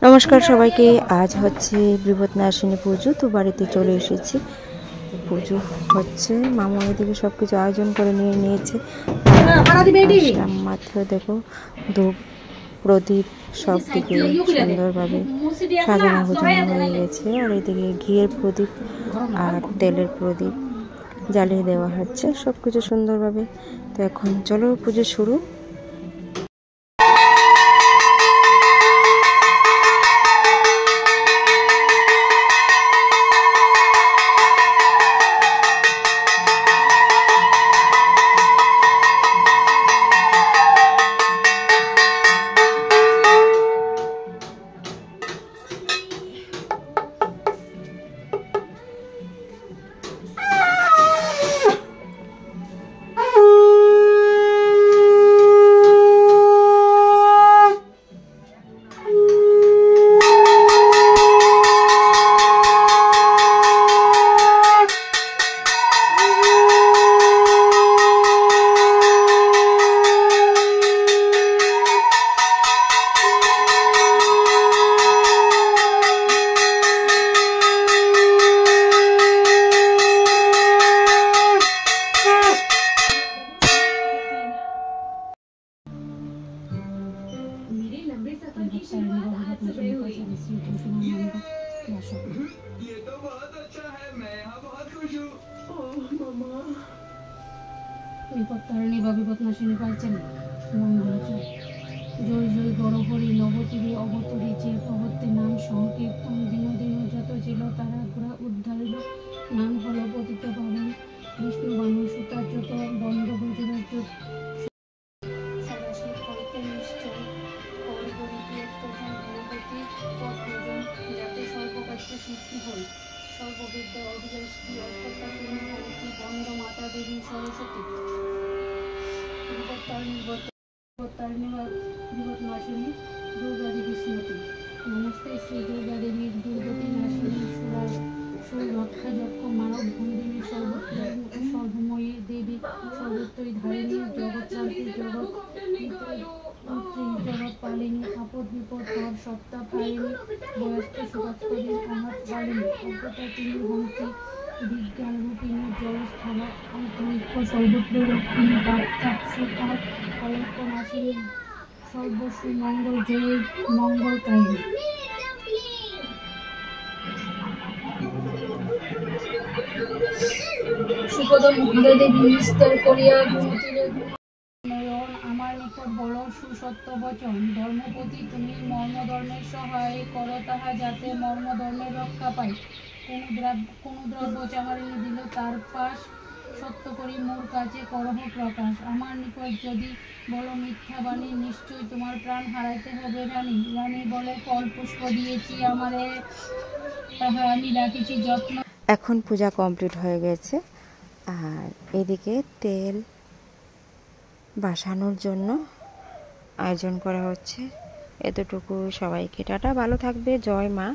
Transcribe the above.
নমস্কার সবাইকে। আজ হচ্ছে বিপদনাশিনী পুজো, তো বাড়িতে চলে এসেছি। পুজো হচ্ছে, মামা এদিকে সব কিছু আয়োজন করে নিয়েছে। মাত্র দেখো ধূপ প্রদীপ সব দিকে সুন্দরভাবে সাজানো গোছানো হয়ে গেছে। আর এদিকে ঘিয়ের প্রদীপ আর তেলের প্রদীপ জ্বালিয়ে দেওয়া হচ্ছে, সব কিছু সুন্দরভাবে। তো এখন চলো পুজো শুরু। ये तो बहुत अच्छा है, मैं यहाँ बहुत खुश हूँ। বিপত্তারিণী বা বিপদনাশিনী পাইছেন মঙ্গল জয় জয় গৌরহরি নবতীরে অবতরী যে প্রবর্তে নাম সংকীর্তন দিন দিন যত ছিল তারা ঘোরা উদ্ধারিল নাম হল পতিত পাবন বিষ্ণু বানু সুতাচ্যুত বন্ধ গুজরাট সদাশিব হইতে নিশ্চয় পরবর্তী প্রধান গণপতি পদ্মজন যাতে সর্বকার্য সিদ্ধি হয় সর্ববিদ্যা অধিকারী অর্থতা তিনি প্রতি বন্ধ মাতা দেবী সরস্বতী বিপদনাশিনী দুর্গা দেবী স্মৃতি। নমস্তে শ্রী দুর্গা দেবীর দুর্গতি নাশিনী সুরক্ষা যক্ষ মানব বন্দিনী সর্বময়ী দেবী সর্বত্রই ধারিণী জগৎশান্তি জগৎ পালিনী আপদ বিপদ হর সপ্তাহ পালিনী বয়স্ক সুভাষকরী অনাথ পালিনী অজ্ঞতা তিনি হন্তি বিজ্ঞান রূপিণী জলস্থল অন্তরিক্ষ সর্বত্র রক্ষিণী বাচ্চাক্ষুকার কলঙ্ক নাশিনী সর্বস্ব মঙ্গল জয়ের মঙ্গলকারী। সুপদ মুখে দেবী নিস্তার করিয়া গুণতীরে নয়ন আমার নিকট বড় সুসত্য বচন ধর্মপতি তুমি মর্মধর্মের সহায় করো তাহা যাতে মর্মধর্মের রক্ষা পাই। কোন দ্রব্য চামারিনী দিল তার পাশ সত্য করি মোর কাছে করহ প্রকাশ। আমার নিকট যদি বলো মিথ্যা বাণী নিশ্চয় তোমার প্রাণ হারাইতে হবে রানী। রানী বলে ফল পুষ্প দিয়েছি আমারে তাহা আমি রাখিছি যত্ন। এখন পূজা কমপ্লিট হয়ে গেছে, আর এদিকে তেল বসানোর জন্য আয়োজন করা হচ্ছে। এতটুকু, সবাইকে টাটা, ভালো থাকবে, জয় মা।